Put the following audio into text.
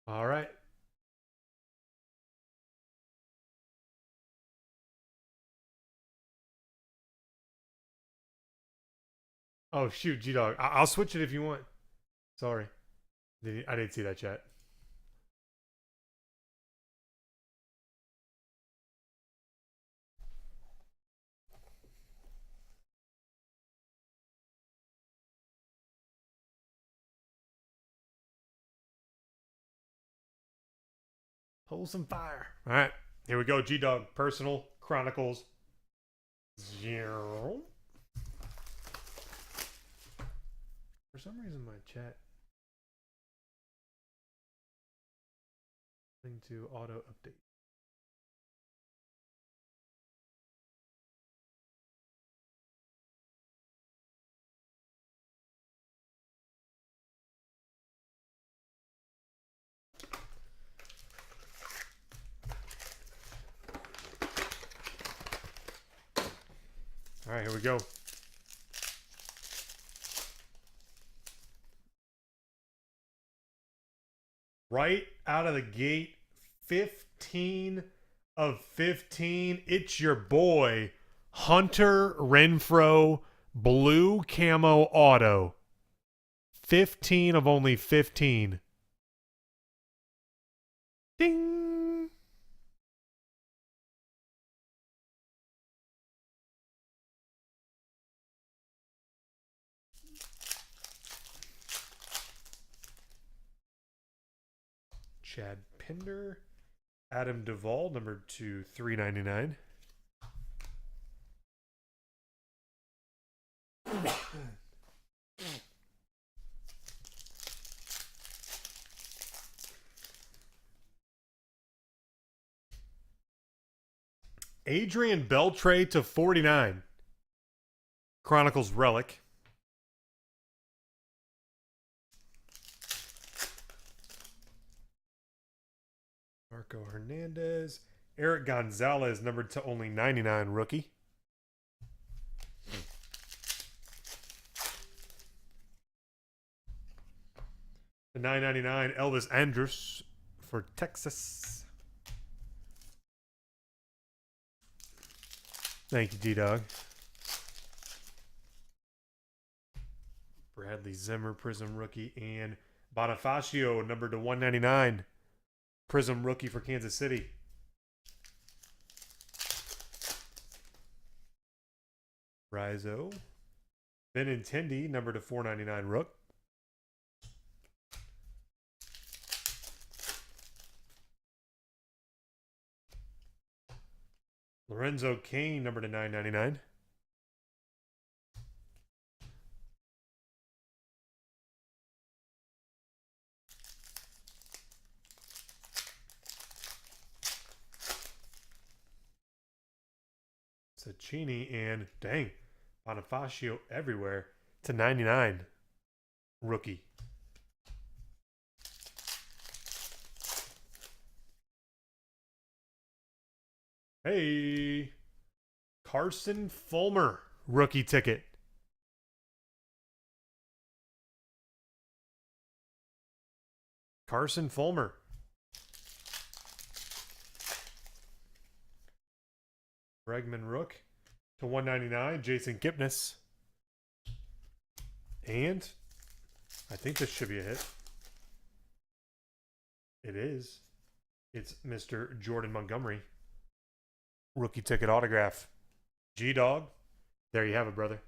All right. Oh, shoot, G-Dog. I'll switch it if you want. Sorry. I didn't see that chat. Hold some fire. All right. Here we go. G-Dog. Personal Chronicles 0. For some reason, my chat to auto update. All right, here we go. Right out of the gate, 15 of 15. It's your boy, Hunter Renfrow, blue camo auto. 15 of only 15. Ding! Chad Pinder, Adam Duvall, number 2, $3.99. Adrian Beltre to 49. Chronicles Relic. Marco Hernandez. Eric Gonzalez, numbered to only 99, rookie. The $9.99, Elvis Andrus for Texas. Thank you, D-Dog. Bradley Zimmer, Prism rookie, and Bonifacio, numbered to 199. Prism rookie for Kansas City. Rizzo. Benintendi, numbered to 499, rook. Lorenzo Kane, numbered to 999. Cicchini and, dang, Bonifacio everywhere to 99. Rookie. Hey, Carson Fulmer, rookie ticket. Carson Fulmer. Bregman Rook to 199. Jason Kipnis. And I think this should be a hit. It is. It's Mr. Jordan Montgomery. Rookie ticket autograph. G-Dog. There you have it, brother.